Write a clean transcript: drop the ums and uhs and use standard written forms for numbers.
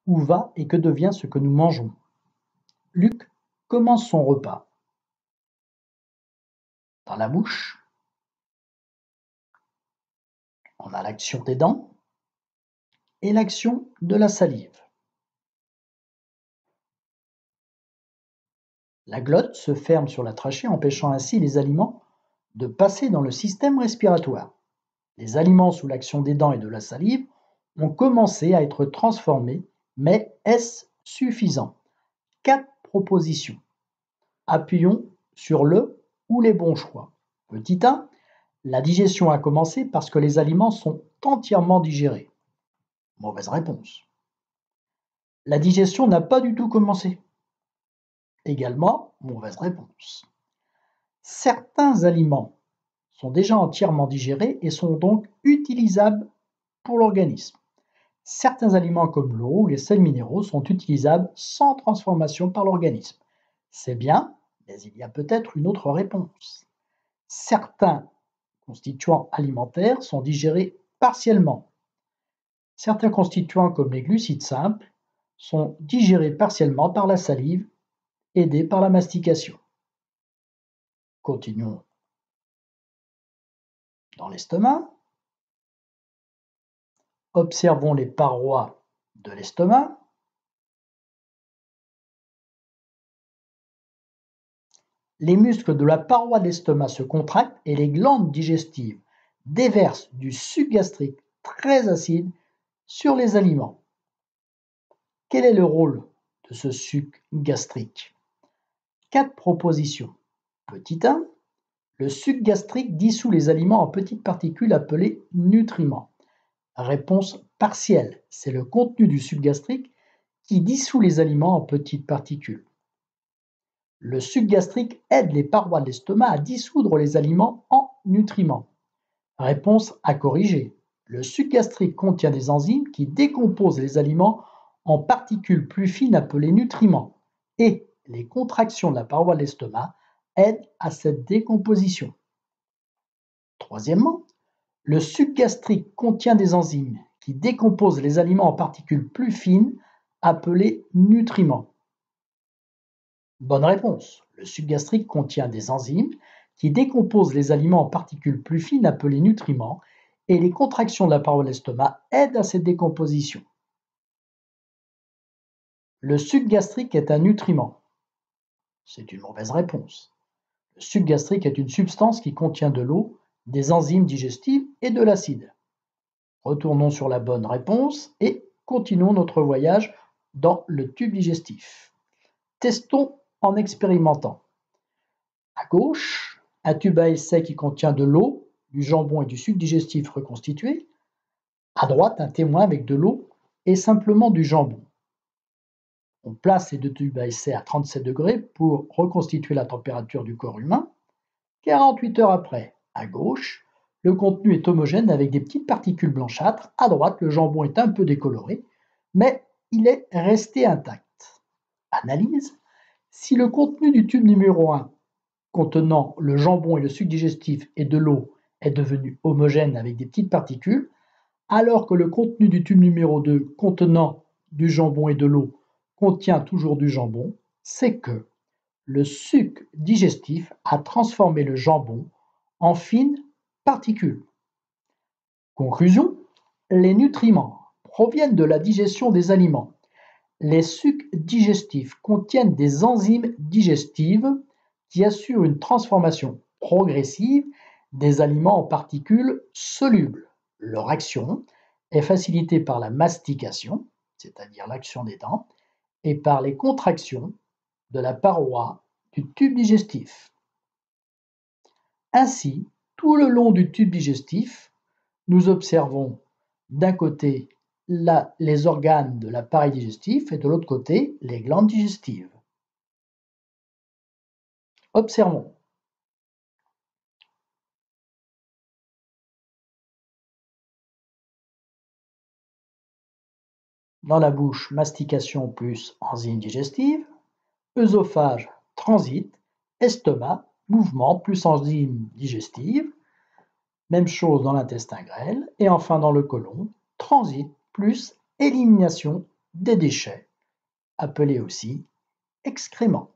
Où va et que devient ce que nous mangeons? Luc commence son repas dans la bouche. On a l'action des dents et l'action de la salive. La glotte se ferme sur la trachée, empêchant ainsi les aliments de passer dans le système respiratoire. Les aliments sous l'action des dents et de la salive ont commencé à être transformés, mais est-ce suffisant? 4 propositions. Appuyons sur le ou les bons choix. Petit 1, la digestion a commencé parce que les aliments sont entièrement digérés. Mauvaise réponse. La digestion n'a pas du tout commencé. Également, mauvaise réponse. Certains aliments sont déjà entièrement digérés et sont donc utilisables pour l'organisme. Certains aliments comme l'eau ou les sels minéraux sont utilisables sans transformation par l'organisme. C'est bien, mais il y a peut-être une autre réponse. Certains constituants alimentaires sont digérés partiellement. Certains constituants comme les glucides simples sont digérés partiellement par la salive, aidés par la mastication. Continuons dans l'estomac. Observons les parois de l'estomac. Les muscles de la paroi de l'estomac se contractent et les glandes digestives déversent du suc gastrique très acide sur les aliments. Quel est le rôle de ce suc gastrique? 4 propositions. Petit 1, le suc gastrique dissout les aliments en petites particules appelées nutriments. Réponse partielle, c'est le contenu du suc gastrique qui dissout les aliments en petites particules. Le suc gastrique aide les parois de l'estomac à dissoudre les aliments en nutriments. Réponse à corriger. Le suc gastrique contient des enzymes qui décomposent les aliments en particules plus fines appelées nutriments et les contractions de la paroi de l'estomac aident à cette décomposition. Troisièmement, le suc gastrique contient des enzymes qui décomposent les aliments en particules plus fines appelées nutriments. Bonne réponse. Le suc gastrique contient des enzymes qui décomposent les aliments en particules plus fines appelées nutriments et les contractions de la paroi de l'estomac aident à cette décomposition. Le suc gastrique est un nutriment. C'est une mauvaise réponse. Le suc gastrique est une substance qui contient de l'eau, des enzymes digestives et de l'acide. Retournons sur la bonne réponse et continuons notre voyage dans le tube digestif. Testons en expérimentant. À gauche, un tube à essai qui contient de l'eau, du jambon et du suc digestif reconstitué. À droite, un témoin avec de l'eau et simplement du jambon. On place ces deux tubes à essai à 37 degrés pour reconstituer la température du corps humain. 48 heures après, à gauche, le contenu est homogène avec des petites particules blanchâtres. À droite, le jambon est un peu décoloré, mais il est resté intact. Analyse. Si le contenu du tube numéro 1, contenant le jambon et le suc digestif et de l'eau, est devenu homogène avec des petites particules, alors que le contenu du tube numéro 2, contenant du jambon et de l'eau, contient toujours du jambon, c'est que le suc digestif a transformé le jambon en fines particules. Conclusion, les nutriments proviennent de la digestion des aliments. Les sucs digestifs contiennent des enzymes digestives qui assurent une transformation progressive des aliments en particules solubles. Leur action est facilitée par la mastication, c'est-à-dire l'action des dents, et par les contractions de la paroi du tube digestif. Ainsi, tout le long du tube digestif, nous observons d'un côté les organes de l'appareil digestif et de l'autre côté les glandes digestives. Observons. Dans la bouche, mastication plus enzyme digestive, œsophage, transit, estomac, mouvement plus enzyme digestive, même chose dans l'intestin grêle, et enfin dans le côlon, transit plus élimination des déchets, appelés aussi excréments.